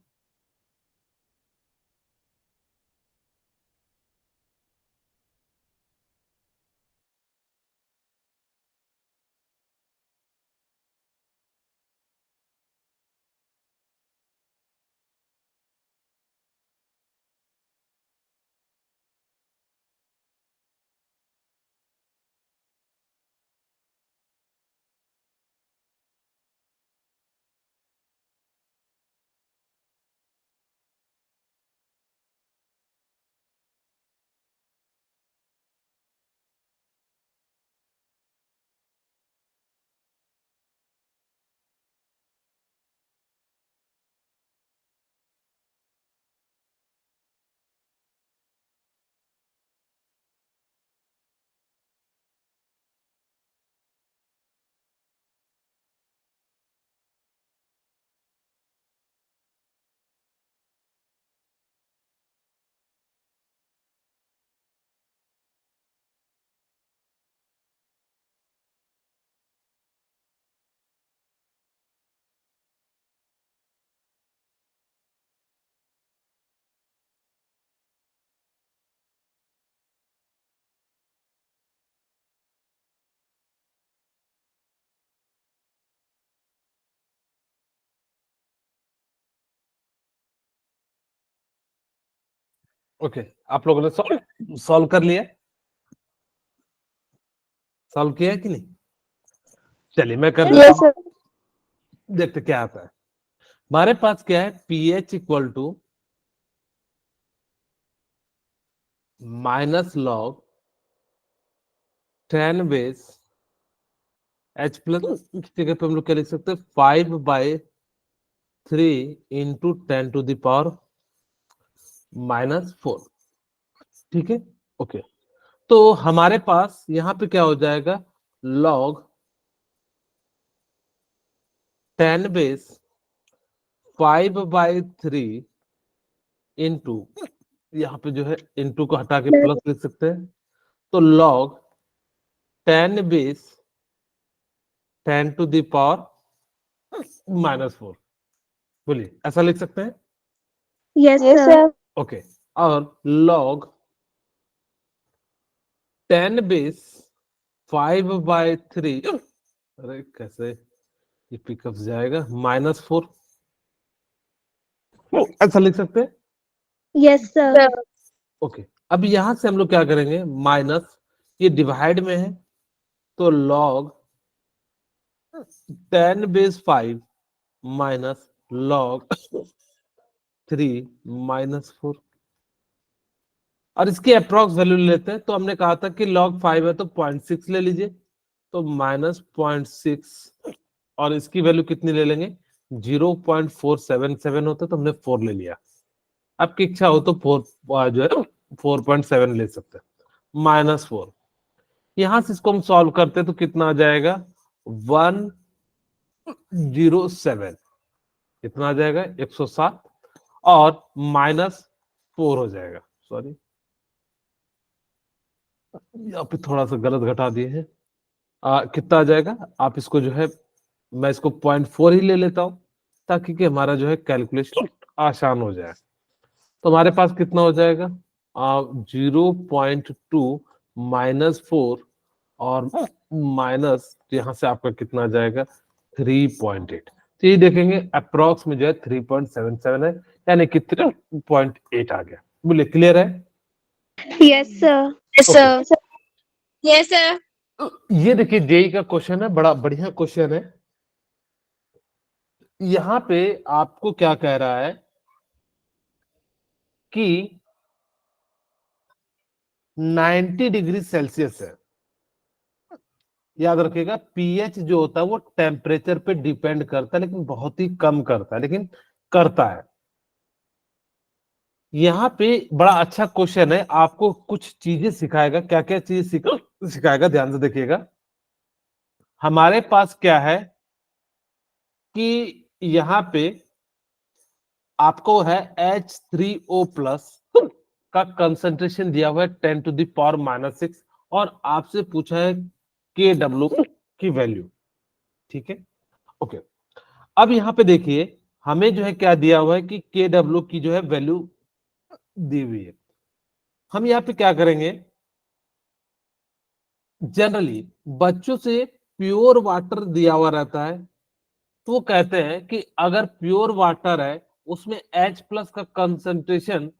ओके, आप लोगों ने सॉल्व कर लिया? सॉल्व किया है कि नहीं? चलिए मैं कर देता Yes, हूं, sir. देखते क्या आता है। हमारे पास क्या है, pH equal to minus log 10 base H plus की जगह पे हम लोग क्या लिख सकते हैं, 5/3 इंटू 10 टू दावर -4। ठीक है, ओके। तो हमारे पास यहाँ पे क्या हो जाएगा, लॉग 10 बेस 5/3 इंटू, यहाँ पे जो है इंटू को हटा के प्लस लिख सकते हैं, तो लॉग 10 बेस 10 टू दावर -4। बोलिए, ऐसा लिख सकते हैं? Yes, sir. ओके, और लॉग 10 बेस 5/3, अरे कैसे ये पिकअप जाएगा, -4, ऐसा लिख सकते हैं? Yes, sir. ओके, अब यहां से हम लोग क्या करेंगे, माइनस, ये डिवाइड में है, तो लॉग 10 बेस 5 माइनस लॉग 3 -4, और इसकी अप्रोक्स वैल्यू लेते हैं। तो हमने कहा था कि log 5 है तो 0.6 ले लीजिए, तो -0.6, और इसकी वैल्यू कितनी ले लेंगे, 0.477 होता, तो हमने 4 ले लिया। आपकी इच्छा हो तो 4 जो है 4.7 ले सकते हैं, -4। यहां से इसको हम सॉल्व करते हैं तो कितना आ जाएगा, 107, कितना आ जाएगा, 107, और -4 हो जाएगा, सॉरी यहाँ पे थोड़ा सा गलत घटा दिए हैं। कितना आ जाएगा, आप इसको जो है, मैं इसको 0.4 ही ले लेता हूं, ताकि कि हमारा जो है कैलकुलेशन आसान हो जाए। तो हमारे पास कितना हो जाएगा, 0.2 -4, और माइनस यहाँ से आपका कितना आ जाएगा, 3.8। तो ये देखेंगे अप्रोक्स में जो है 3.77 है, यानी कि 3.8 आ गया। बोलिए, क्लियर है? Yes, sir. Yes, sir. Yes, sir. ये देखिए जेई का क्वेश्चन है, बड़ा बढ़िया क्वेश्चन है। यहाँ पे आपको क्या कह रहा है कि 90 डिग्री सेल्सियस है। याद रखिएगा, पीएच जो होता है वो टेम्परेचर पे डिपेंड करता है, लेकिन बहुत ही कम करता है, लेकिन करता है। यहाँ पे बड़ा अच्छा क्वेश्चन है, आपको कुछ चीजें सिखाएगा। क्या क्या चीज सिखाएगा, ध्यान से देखिएगा। हमारे पास क्या है कि यहाँ पे आपको है H3O प्लस का कंसंट्रेशन दिया हुआ है 10 टू द पावर -6 और आपसे पूछा है KW की वैल्यू, ठीक है, ओके। अब यहाँ पे देखिए हमें जो है क्या दिया हुआ है कि KW की जो है वैल्यू दी हुई है। हम यहाँ पे क्या करेंगे, जनरली बच्चों से प्योर वाटर दिया हुआ रहता है तो वो कहते हैं कि अगर प्योर वाटर है उसमें H प्लस का कंसंट्रेशन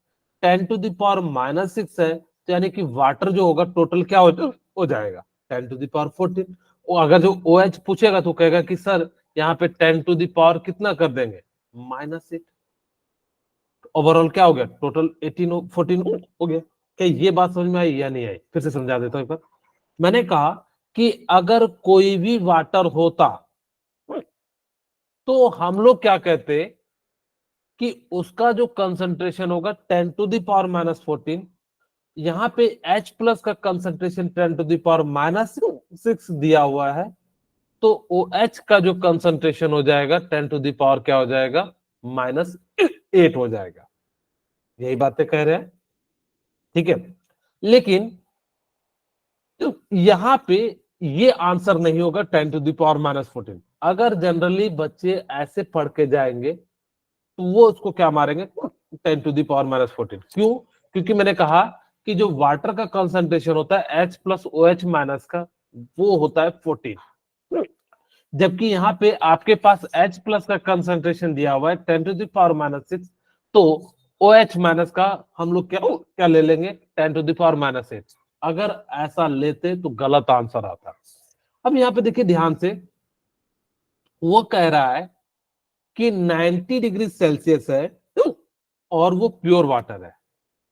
10 टू द पावर -6 है, तो यानी कि वाटर जो होगा टोटल क्या हो जाएगा 10 टू द पावर 14। और अगर जो OH पूछेगा तो कहेगा कि सर यहाँ पे 10 टू द पावर कितना कर देंगे -8। ओवरऑल क्या हो गया टोटल 14 हो गया। क्या ये बात समझ में आई या नहीं आई, फिर से समझा देता हूं एक बार। मैंने कहा कि अगर कोई भी वाटर होता तो हम लोग क्या कहते कि उसका जो कंसंट्रेशन होगा 10 टू द पावर -14, यहाँ पे H प्लस का कंसंट्रेशन 10 टू द पावर -6 दिया हुआ है, तो OH का जो कंसंट्रेशन हो जाएगा 10 टू द पावर क्या हो जाएगा -8 हो जाएगा। यही बातें कह रहे हैं, ठीक है। लेकिन यहाँ पे ये आंसर नहीं होगा 10 टू द पावर -14। अगर जनरली बच्चे ऐसे पढ़ के जाएंगे तो वो उसको क्या मारेंगे 10 टू द पावर -14। क्यों? क्योंकि मैंने कहा कि जो वाटर का कंसंट्रेशन होता है H प्लस OH माइनस का वो होता है 14, जबकि यहाँ पे आपके पास H प्लस का कंसंट्रेशन दिया हुआ है 10 टू द पावर -6, तो OH माइनस का हम लोग क्या क्या ले लेंगे 10 टू द पावर -8। अगर ऐसा लेते तो गलत आंसर आता। अब यहाँ पे देखिए ध्यान से, वो कह रहा है कि 90 डिग्री सेल्सियस है और वो प्योर वाटर है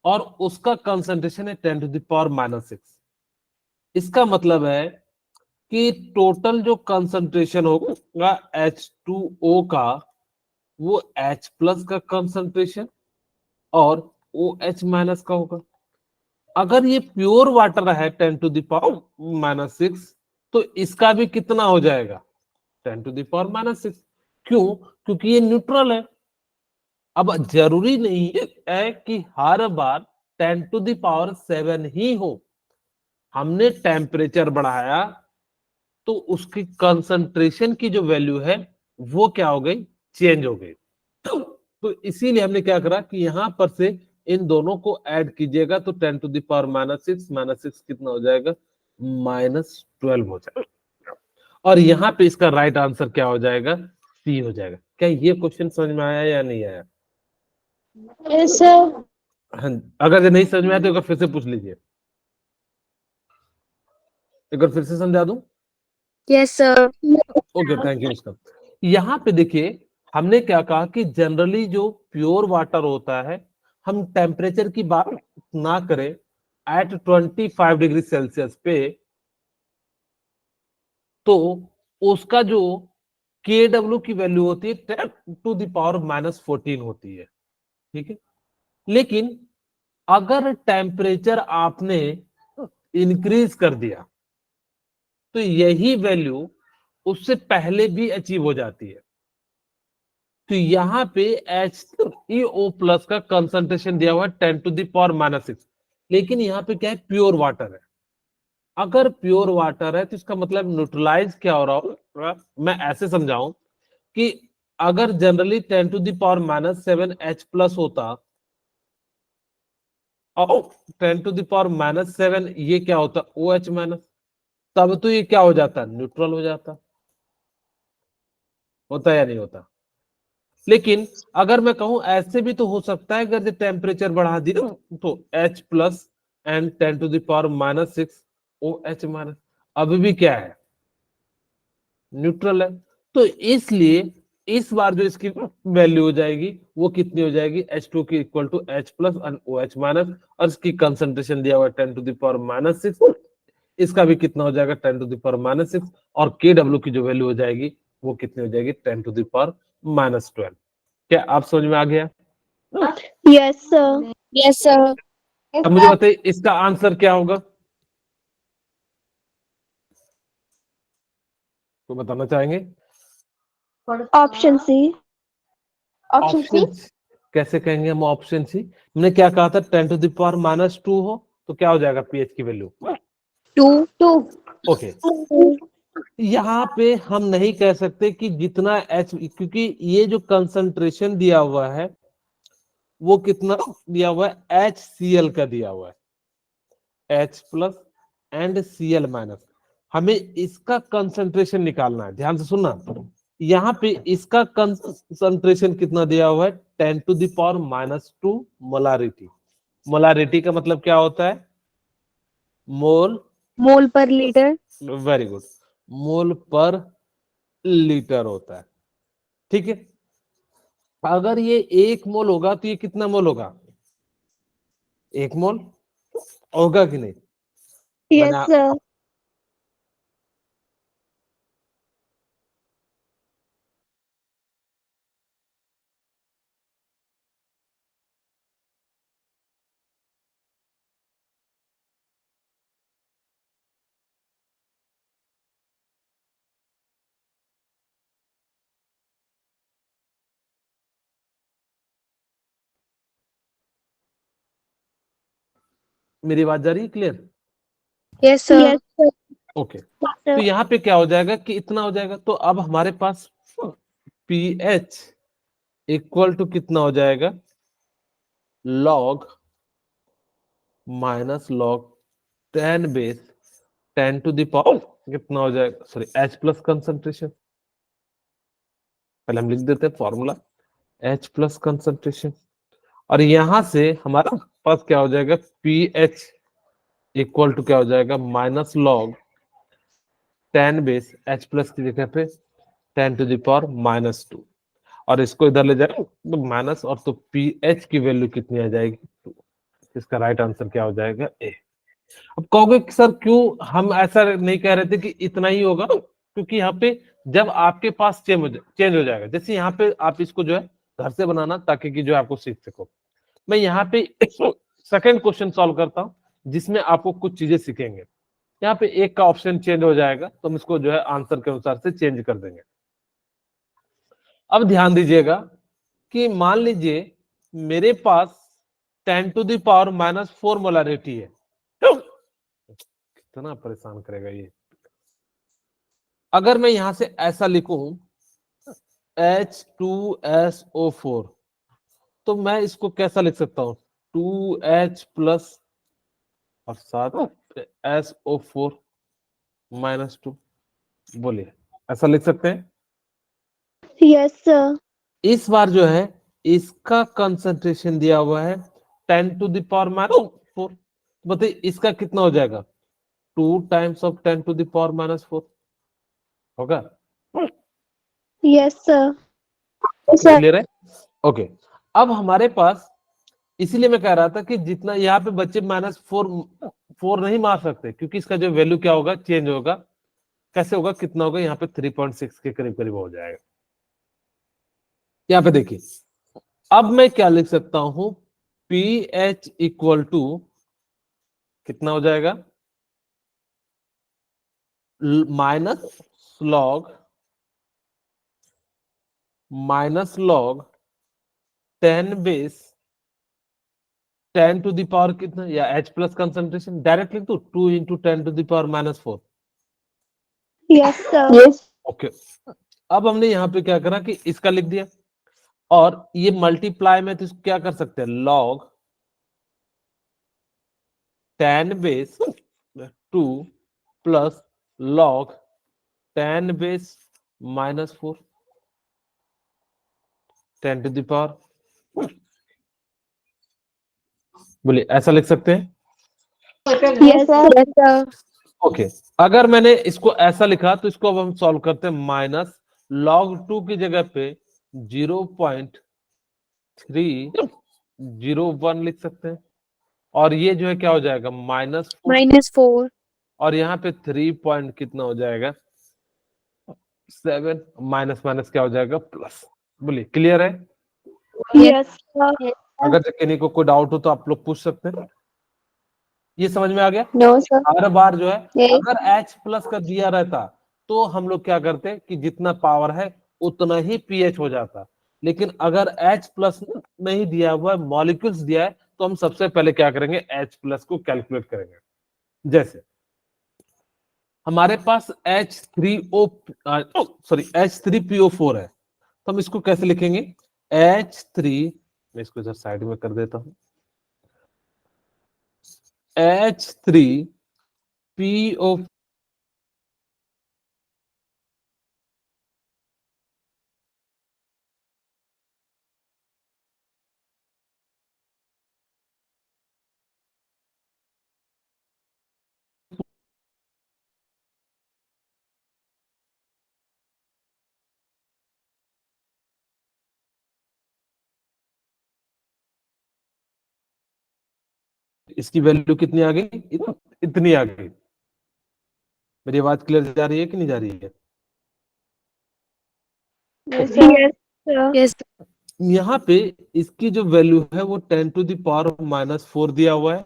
और उसका कंसंट्रेशन है 10 टू द पावर -6। इसका मतलब है कि टोटल जो कंसंट्रेशन होगा H2O का वो H प्लस का कंसंट्रेशन और OH माइनस का होगा। अगर ये प्योर वाटर है 10 टू द पावर -6, तो इसका भी कितना हो जाएगा 10 टू द पावर -6। क्यों? क्योंकि ये न्यूट्रल है। अब जरूरी नहीं है कि हर बार 10 टू द पावर 7 ही हो। हमने टेम्परेचर बढ़ाया तो उसकी कंसंट्रेशन की जो वैल्यू है वो क्या हो गई, चेंज हो गई। तो इसीलिए हमने क्या करा कि यहां पर से इन दोनों को ऐड कीजिएगा तो 10 टू द पावर -6 कितना हो जाएगा -12 हो जाएगा। और यहाँ पे इसका राइट आंसर क्या हो जाएगा, सी हो जाएगा। क्या ये क्वेश्चन समझ में आया या नहीं आया? Yes, sir. हाँ, अगर ये नहीं समझ में आया तो एक बार फिर से पूछ लीजिए, एक बार फिर से समझा दूं। Yes, sir. Okay, thank you उसका। यहाँ पे देखिए हमने क्या कहा कि जनरली जो प्योर वाटर होता है हम टेम्परेचर की बात ना करें एट 25 डिग्री सेल्सियस पे, तो उसका जो KW की वैल्यू होती है 10 टू द पावर -14 होती है, ठीक है। लेकिन अगर टेम्परेचर आपने इंक्रीज कर दिया तो यही वैल्यू उससे पहले भी अचीव हो जाती है। तो यहाँ पे HEO प्लस का कंसंट्रेशन दिया हुआ है 10 टू द पावर -6, लेकिन यहाँ पे क्या है प्योर वाटर है। अगर प्योर वाटर है तो इसका मतलब न्यूट्रलाइज क्या हो रहा होगा, मैं ऐसे समझाऊं कि अगर generally 10 to the power -7 H plus होता और 10 टू द पावर -7 ये क्या होता OH माइनस, तब तो ये क्या हो जाता न्यूट्रल हो जाता। होता या नहीं होता? लेकिन अगर मैं कहूं ऐसे भी तो हो सकता है, अगर टेम्परेचर बढ़ा दिया तो H plus and 10 to the power -6 OH minus अभी भी क्या है न्यूट्रल है। तो इसलिए इस बार जो इसकी वैल्यू हो जाएगी वो कितनी हो जाएगी H2 की equal to H plus and OH minus, और इसकी कंसंट्रेशन दिया हुआ है 10 टू द पावर -6, इसका भी कितना हो जाएगा 10 टू द पावर -6, और KW की जो वैल्यू हो जाएगी वो कितनी हो जाएगी 10 टू द पावर -12। क्या आप समझ में आ गया? Yes, sir. Yes, sir. अब मुझे बताइए इसका आंसर क्या होगा, तो बताना चाहेंगे? Option C. ऑप्शन कैसे कहेंगे हम ऑप्शन सी? हमने क्या कहा था, 10 टू द पावर -2 हो तो क्या हो जाएगा पीएच की वैल्यू? 2 ओके, यहाँ पे हम नहीं कह सकते कि जितना एच, क्योंकि ये जो कंसंट्रेशन दिया हुआ है वो कितना दिया हुआ है, HCl का दिया हुआ है, H plus and Cl minus. हमें इसका कंसंट्रेशन निकालना है, ध्यान से सुनना। यहाँ पे इसका कंसंट्रेशन कितना दिया हुआ है, 10 to the power -2 molarity. Molarity का मतलब क्या होता है, मोल मोल पर लीटर। वेरी गुड, मोल पर लीटर होता है। ठीक है, अगर ये 1 मोल होगा तो ये कितना मोल होगा, 1 मोल होगा कि नहीं? यस मैंने सर। मेरी बात जा रही है क्लियर? Yes sir. ओके, तो यहाँ पे क्या हो जाएगा कि इतना हो जाएगा, तो अब हमारे पास पीएच इक्वल टू कितना हो जाएगा, log minus log 10 base 10 to the power कितना हो जाएगा, सॉरी एच प्लस कंसंट्रेशन। पहले हम लिख देते हैं फॉर्मूला, एच प्लस कंसंट्रेशन, और यहां से हमारा पास क्या हो जाएगा, पीएच इक्वल टू क्या हो जाएगा, minus log 10 base H plus की जगह पे 10 टू द पावर -2, और इसको इधर ले जाए तो माइनस, और तो पीएच की वैल्यू कितनी आ जाएगी, 2। इसका राइट आंसर क्या हो जाएगा, ए। अब कहोगे कि सर क्यों हम ऐसा नहीं कह रहे थे कि इतना ही होगा, क्योंकि यहाँ पे जब आपके पास चेंज हो जाएगा, जैसे यहाँ पे आप इसको जो है घर से बनाना ताकि कि जो है आपको सीख सको। मैं यहाँ पे सेकंड क्वेश्चन सॉल्व करता हूँ जिसमें आपको कुछ चीजें सीखेंगे। यहाँ पे एक का ऑप्शन चेंज हो जाएगा तो हम इसको जो है आंसर के अनुसार से चेंज कर देंगे। अब ध्यान दीजिएगा कि मान लीजिए मेरे पास 10 टू द पावर -4 मोलारिटी है, कितना परेशान करेगा ये। अगर मैं यहां से ऐसा लिखूं H2SO4, तो मैं इसको कैसा लिख सकता हूं, 2H प्लस और साथ SO4 -2, बोलिए ऐसा लिख सकते हैं? Yes sir. इस बार जो है इसका कंसंट्रेशन दिया हुआ है 10 टू द पावर -4, बताइए इसका कितना हो जाएगा, 2 times of 10 to the power -4 होगा। Yes sir. क्लियर है? ओके, अब हमारे पास, इसीलिए मैं कह रहा था कि जितना यहाँ पे बच्चे -4 नहीं मार सकते, क्योंकि इसका जो वैल्यू क्या होगा, चेंज होगा। कैसे होगा, कितना होगा, यहाँ पे 3.6 के करीब करीब हो जाएगा। यहाँ पे देखिए, अब मैं क्या लिख सकता हूं, पीएच इक्वल टू कितना हो जाएगा, minus log 10 base 10 to the power कितना, या एच प्लस कंसंट्रेशन डायरेक्ट लिख दो, 2 into 10 to the power -4। Yes sir. Okay, अब हमने यहाँ पे क्या करा कि इसका लिख दिया, और ये मल्टीप्लाई में तो इसको क्या कर सकते हैं, log 10 base 2 plus log 10 base -4 10 to the power, बोलिए ऐसा लिख सकते हैं? Yes sir. ओके, अगर मैंने इसको ऐसा लिखा तो इसको अब हम सॉल्व करते हैं, -log 2 की जगह पे 0.301 लिख सकते हैं, और ये जो है क्या हो जाएगा, -4, और यहाँ पे 3 पॉइंट कितना हो जाएगा, 7, माइनस माइनस क्या हो जाएगा, प्लस। बोलिए क्लियर है? Yes sir. अगर किन्हीं को कोई डाउट हो तो आप लोग पूछ सकते हैं। ये समझ में आ गया? No sir. हर बार जो है यस। अगर H प्लस का दिया रहता तो हम लोग क्या करते कि जितना पावर है उतना ही पीएच हो जाता, लेकिन अगर H प्लस नहीं दिया हुआ है, मॉलिक्यूल्स दिया है, तो हम सबसे पहले क्या करेंगे, H प्लस को कैलकुलेट करेंगे। जैसे हमारे पास H3PO4 है, तो हम इसको कैसे लिखेंगे, H3, मैं इसको इधर साइड में कर देता हूं, H3PO, इसकी वैल्यू कितनी आ गई, इतनी आ गई। मेरी आवाज क्लियर जा रही है कि नहीं जा रही है? Yes, sir. Yes. यहाँ पे इसकी जो वैल्यू है वो 10⁻⁻⁴ दिया हुआ है,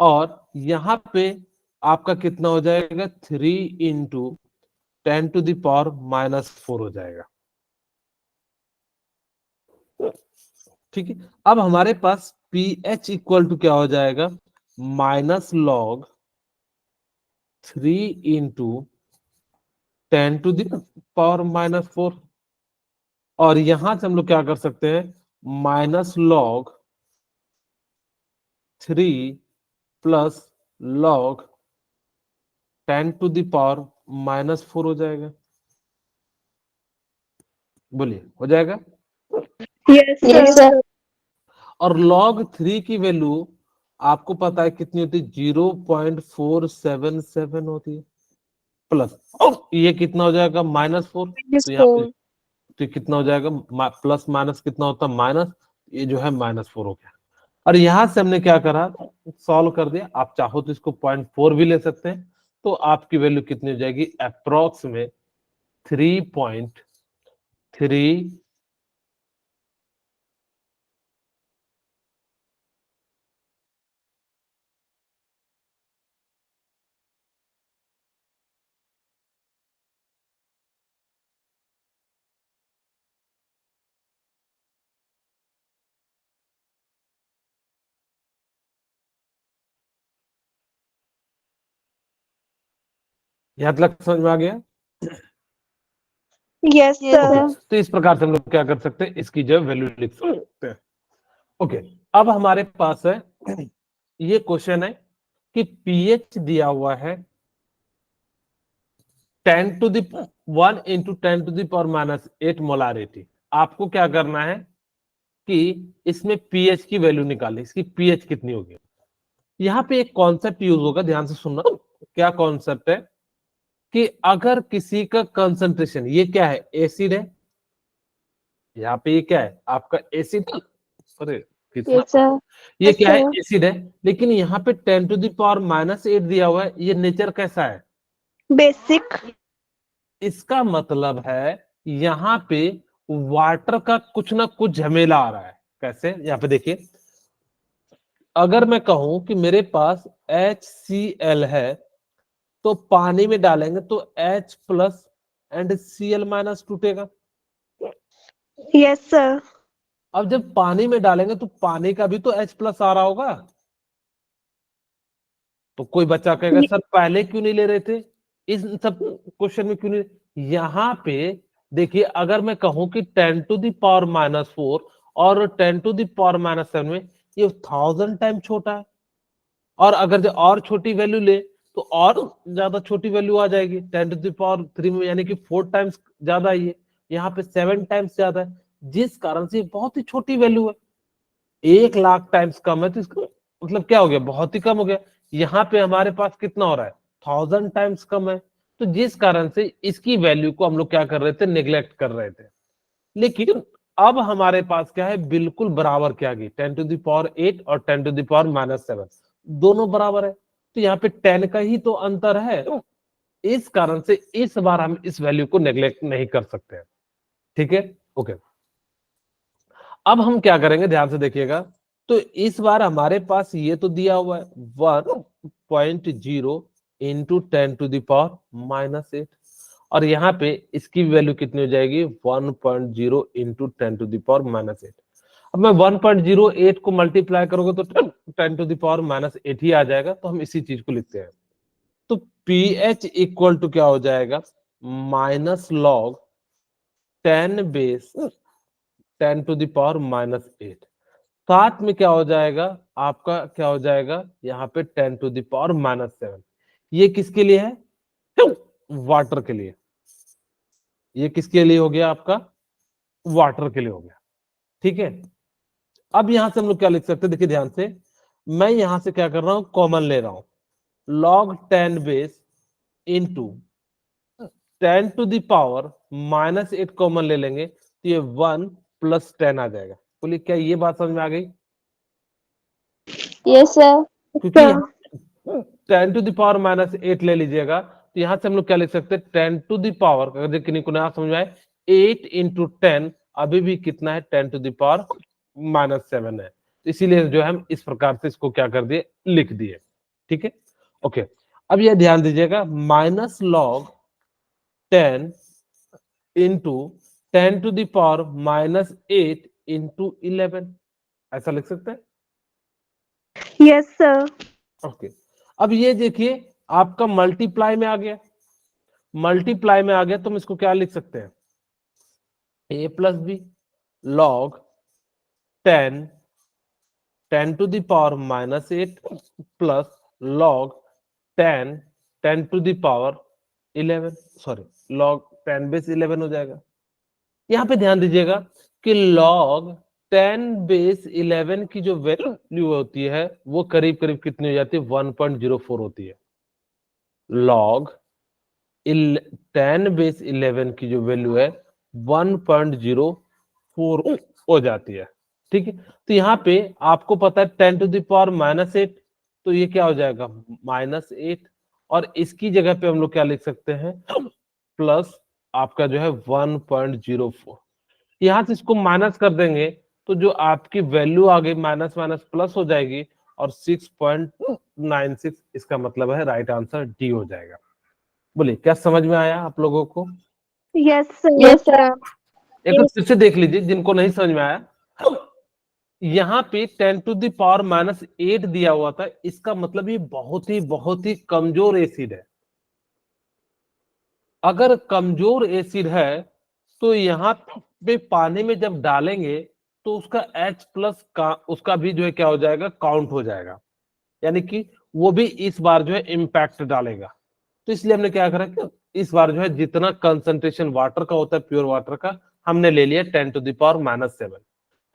और यहाँ पे आपका कितना हो जाएगा, 3 × 10⁻⁻⁴ हो जाएगा। ठीक है, अब हमारे पास pH इक्वल टू क्या हो जाएगा, -log 3 × 10⁻⁴, और यहां से हम लोग क्या कर सकते हैं, -log 3 + log 10⁻⁻⁴ हो जाएगा। बोलिए, हो जाएगा? Yes, sir. और log 3 की वैल्यू आपको पता है कितनी होती है, 0.477 होती है, प्लस ये कितना हो जाएगा, -4, Yes, तो यहाँ पे sir. तो कितना हो जाएगा, प्लस माइनस कितना होता है, माइनस, ये जो है -4 हो गया। और यहां से हमने क्या करा, सॉल्व कर दिया। आप चाहो तो इसको 0.4 भी ले सकते हैं, तो आपकी वैल्यू कितनी हो जाएगी, अप्रोक्स में 3.3, यहाँ तक समझ में आ गया? Yes, sir. तो इस प्रकार से हम लोग क्या कर सकते हैं, इसकी जो वैल्यू लिख सकते हैं। ओके, अब हमारे पास है, ये क्वेश्चन है कि पीएच दिया हुआ है 10⁻1 × 10⁻⁻8 मोलारिटी। आपको क्या करना है कि इसमें पीएच की वैल्यू निकालें, इसकी पीएच कितनी होगी। यहाँ पे एक कॉन्सेप्ट यूज होगा, ध्यान से सुनना। क्या कॉन्सेप्ट है कि अगर किसी का कंसंट्रेशन, ये क्या है, एसिड है, यहाँ पे ये क्या है, आपका एसिड, अरे कितना, Yes, sir. ये क्या है, एसिड है, लेकिन यहाँ पे 10⁻⁻8 दिया हुआ है, ये नेचर कैसा है, Basic. इसका मतलब है यहाँ पे वाटर का कुछ ना कुछ झमेला आ रहा है। कैसे, यहाँ पे देखिए, अगर मैं कहूं कि मेरे पास HCl है, तो पानी में डालेंगे तो H plus and Cl minus टूटेगा। Yes, sir. अब जब पानी में डालेंगे तो पानी का भी तो H प्लस आ रहा होगा, तो कोई बच्चा कहेगा सर पहले क्यों नहीं ले रहे थे, इस सब क्वेश्चन में क्यों नहीं। यहाँ पे देखिए, अगर मैं कहूं कि 10⁻⁻⁴ और 10⁻⁻7 में ये 1000 टाइम छोटा है, और अगर जो और छोटी वैल्यू ले तो और ज्यादा छोटी वैल्यू आ जाएगी, 10⁻3 में, यानी कि 4 टाइम्स ज्यादा ही है, यहाँ पे 7 टाइम्स ज्यादा है, जिस कारण से बहुत ही छोटी वैल्यू है। 1,00,000 टाइम्स कम है, तो इसका मतलब क्या हो गया, बहुत ही कम हो गया। यहाँ पे हमारे पास कितना हो रहा है, 1000 टाइम्स कम है, तो जिस कारण से इसकी वैल्यू को हम लोग क्या कर रहे थे, नेग्लेक्ट कर रहे थे। लेकिन अब हमारे पास क्या है, बिल्कुल बराबर क्या गई, 10⁸ और 10⁻⁻7 दोनों बराबर है, तो यहाँ पे 10 का ही तो अंतर है, इस कारण से इस बार हम इस वैल्यू को नेग्लेक्ट नहीं कर सकते हैं। ठीक है, ओके। अब हम क्या करेंगे, ध्यान से देखिएगा, तो इस बार हमारे पास ये तो दिया हुआ है 1.0 × 10⁻⁻8, और यहाँ पे इसकी वैल्यू कितनी हो जाएगी 1.0 इंटू 10⁻⁸। अब मैं 1.08 को मल्टीप्लाई करोगे तो 10⁻⁸ ही आ जाएगा, तो हम इसी चीज को लिखते हैं। तो पीएच इक्वल टू क्या हो जाएगा माइनस लॉग 10 बेस 10⁻⁻8। साथ में क्या हो जाएगा आपका, क्या हो जाएगा यहाँ पे 10⁻⁻7। ये किसके लिए है, वाटर के लिए। ये किसके लिए हो गया आपका, वाटर के लिए हो गया। ठीक है, अब यहां से हम लोग क्या लिख सकते हैं, देखिए ध्यान से, मैं यहां से क्या कर रहा हूं, कॉमन ले रहा हूं, log 10 बेस इंटू 10⁻⁻8 कॉमन ले लेंगे तो ये 1 + 10 आ जाएगा। बोलिए क्या ये बात समझ में आ गई? Yes sir. क्योंकि यहाँ 10⁻⁻8 ले लीजिएगा तो यहां से हम लोग क्या लिख सकते हैं 10⁻, अगर किन्हीं को ना समझ में आए, 8 इंटू 10 अभी भी कितना है 10⁻⁻7 है। इसीलिए जो है हम इस प्रकार से इसको क्या कर दिए, लिख दिए। ठीक है, ओके। अब ये ध्यान दीजिएगा, माइनस लॉग 10 इंटू 10⁻⁻8 इंटू 11, ऐसा लिख सकते हैं। Yes, sir. ओके, अब ये देखिए आपका मल्टीप्लाई में आ गया, मल्टीप्लाई में आ गया तो हम इसको क्या लिख सकते हैं, a plus B log 10 10⁻⁻8 plus log 10 10⁻11, sorry log 10 base 11 हो जाएगा। यहां पे ध्यान दीजिएगा कि लॉग 10 बेस 11 की जो वैल्यू होती है वो करीब करीब कितनी हो जाती है 1.04 होती है। लॉग 10 बेस 11 की जो वैल्यू है 1.04 हो जाती है। ठीक है, तो यहाँ पे आपको पता है 10⁻⁻8, तो ये क्या हो जाएगा -8, और इसकी जगह पे हम लोग क्या लिख सकते हैं प्लस आपका जो है 1.04। यहां से इसको माइनस कर देंगे तो जो आपकी वैल्यू आ गई माइनस माइनस प्लस हो जाएगी और 6.96, इसका मतलब है राइट आंसर डी हो जाएगा। बोलिए क्या समझ में आया आप लोगों को? Yes, sir. Yes sir. एक बार फिर से देख लीजिए जिनको नहीं समझ में आया, यहाँ पे 10⁻⁻8 दिया हुआ था, इसका मतलब ये बहुत ही कमजोर एसिड है। अगर कमजोर एसिड है तो यहाँ पे पानी में जब डालेंगे तो उसका H+ का उसका भी जो है क्या हो जाएगा, काउंट हो जाएगा, यानी कि वो भी इस बार जो है इम्पैक्ट डालेगा। तो इसलिए हमने क्या करा कि इस बार जो है जितना कंसंट्रेशन वाटर का होता है, प्योर वाटर का, हमने ले लिया 10⁻⁻7।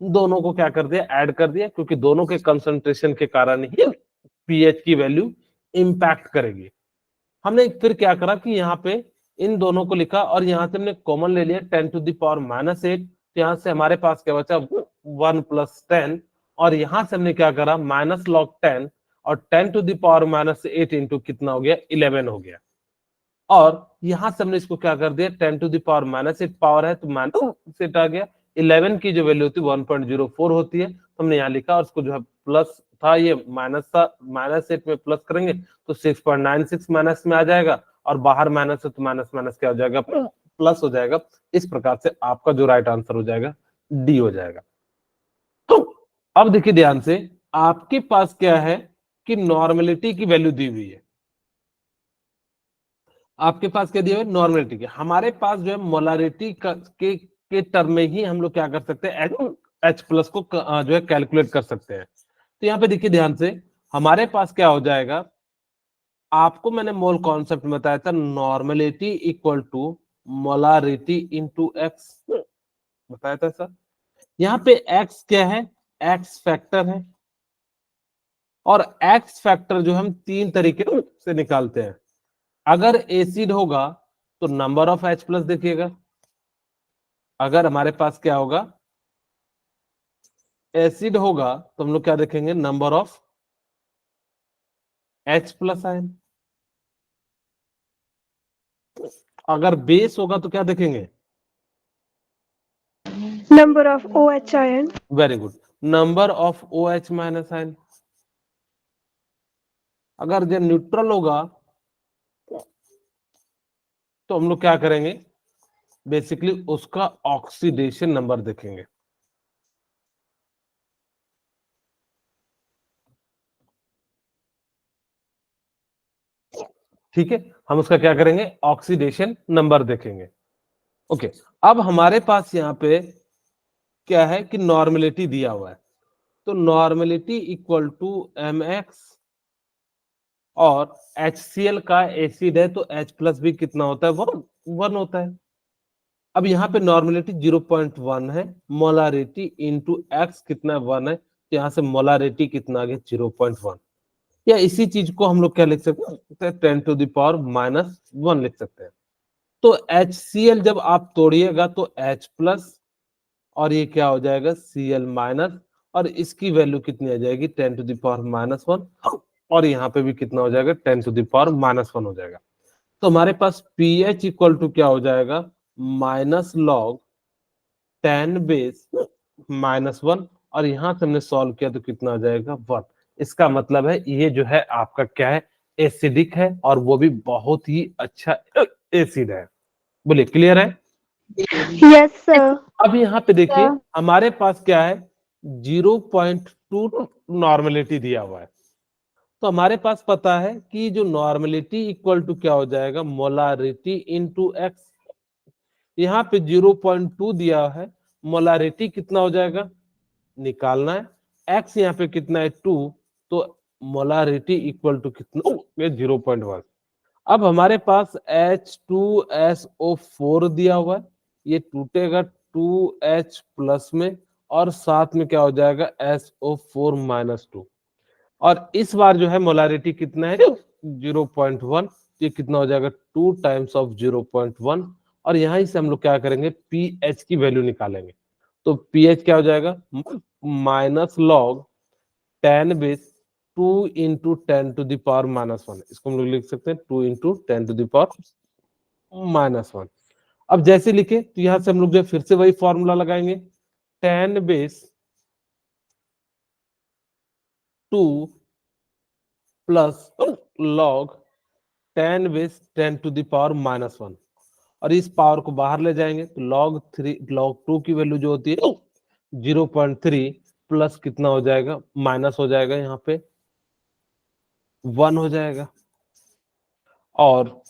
दोनों को क्या कर दिया, ऐड कर दिया, क्योंकि दोनों के कंसंट्रेशन के कारण ही पीएच की वैल्यू इम्पैक्ट करेगी। हमने फिर क्या करा कि यहाँ पे इन दोनों को लिखा और यहाँ से हमने कॉमन ले लिया 10⁻⁻8, तो यहाँ से हमारे पास क्या बचा 1 + 10, और यहाँ से हमने क्या करा माइनस लॉग 10 और 10⁻⁻8 इंटू कितना हो गया 11 हो गया, और यहां से हमने इसको क्या कर दिया 10⁻⁻8 पावर है तो माइनस आ गया, 11 की जो वैल्यू होती है 1.04 होती है, तो हमने यहाँ लिखा और उसको जो है प्लस था, ये माइनस था, -8 में प्लस करेंगे तो 6.96 माइनस में आ जाएगा, और बाहर माइनस है तो माइनस माइनस क्या हो जाएगा प्लस हो जाएगा। इस प्रकार से आपका जो राइट आंसर हो जाएगा डी हो जाएगा। तो अब देखिए ध्यान से, आपके पास क्या है कि नॉर्मेलिटी की वैल्यू दी हुई है, आपके पास क्या दिया हुआ है नॉर्मेलिटी की, हमारे पास जो है मोलारिटी के टर्म में ही हम लोग क्या कर सकते हैं H+ को जो है कैलकुलेट कर सकते हैं। तो यहाँ पे देखिए ध्यान से, हमारे पास क्या हो जाएगा, आपको मैंने मोल कॉन्सेप्ट में बताया था, normality equal to molarity into x, बताया था सर। यहाँ पे एक्स क्या है, एक्स फैक्टर है, और एक्स फैक्टर जो हम तीन तरीके से निकालते हैं। अगर एसिड होगा तो नंबर ऑफ H+ देखिएगा, अगर हमारे पास क्या होगा एसिड होगा तो हम लोग क्या देखेंगे नंबर ऑफ H+ आयन, अगर बेस होगा तो क्या देखेंगे, Number of OH ion. Very good, number of OH- ion. अगर जो न्यूट्रल होगा तो हम लोग क्या करेंगे, बेसिकली उसका ऑक्सीडेशन नंबर देखेंगे। ठीक है, हम उसका क्या करेंगे, ऑक्सीडेशन नंबर देखेंगे। ओके, अब हमारे पास यहाँ पे क्या है कि नॉर्मेलिटी दिया हुआ है, तो नॉर्मेलिटी इक्वल टू mx, और HCl का एसिड है तो H प्लस भी कितना होता है, 1 होता है। अब यहाँ पे नॉर्मेलिटी 0.1 है, मोलारिटी इंटू एक्स कितना है, 1 है, तो यहाँ से मोलारिटी कितना आ गया, 0.1। या इसी चीज को हम लोग क्या लिख सकते हैं, 10⁻⁻1 लिख सकते हैं। तो HCl जब आप तोड़िएगा तो H प्लस, और ये क्या हो जाएगा, Cl माइनस, और इसकी वैल्यू कितनी आ जाएगी, 10⁻⁻1, और यहाँ पे भी कितना हो जाएगा, 10⁻⁻1 हो जाएगा। तो हमारे पास pH इक्वल टू क्या हो जाएगा, -log 10⁻⁻1, और यहां से हमने सॉल्व किया तो कितना आ जाएगा, 1। इसका मतलब है ये जो है आपका क्या है, एसिडिक है, और वो भी बहुत ही अच्छा एसिड है। बोलिए, क्लियर है? Yes, sir. अब यहाँ पे देखिए हमारे पास क्या है, 0.2 नॉर्मेलिटी दिया हुआ है। तो हमारे पास पता है कि जो नॉर्मेलिटी इक्वल टू क्या हो जाएगा, मोलारिटी इंटू एक्स। यहाँ पे 0.2 दिया है, मोलारिटी कितना हो जाएगा, निकालना है। एक्स यहाँ पे कितना है, 2, तो मोलारिटी इक्वल टू कितना, 0.1। अब हमारे पास H2SO4 दिया हुआ है, ये टूटेगा 2H प्लस में, और साथ में क्या हो जाएगा, SO4-2। और इस बार जो है मोलारिटी कितना है, 0.1, ये कितना हो जाएगा, 2 टाइम्स ऑफ 0.1, और यहां से हम लोग क्या करेंगे, पीएच की वैल्यू निकालेंगे। तो पीएच क्या हो जाएगा, -log 10⁻2 इंटू 10⁻⁻1। इसको हम लोग लिख सकते हैं 2 इंटू 10⁻⁻1। अब जैसे लिखे तो यहां से हम लोग जो फिर से वही फॉर्मूला लगाएंगे, 10⁻2 प्लस log 10⁻10⁻⁻1, और इस पावर को बाहर ले जाएंगे तो log 2 की वैल्यू जो होती है 0.3, प्लस कितना हो जाएगा, माइनस हो जाएगा, यहाँ पे 1 हो जाएगा, और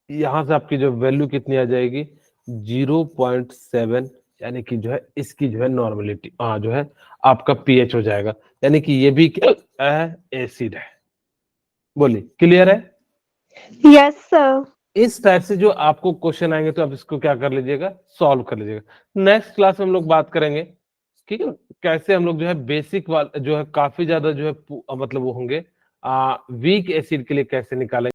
यहां से आपकी जो वैल्यू कितनी आ जाएगी, 0.7, यानी कि जो है इसकी जो है नॉर्मेलिटी जो है आपका पीएच हो जाएगा, यानी कि ये भी क्या है, एसिड है। बोलिए, क्लियर है? Yes, sir. इस टाइप से जो आपको क्वेश्चन आएंगे तो आप इसको क्या कर लीजिएगा, सॉल्व कर लीजिएगा। नेक्स्ट क्लास में हम लोग बात करेंगे ठीक है, कैसे हम लोग जो है बेसिक वाला जो है काफी ज्यादा जो है मतलब वो होंगे वीक एसिड के लिए कैसे निकालेंगे।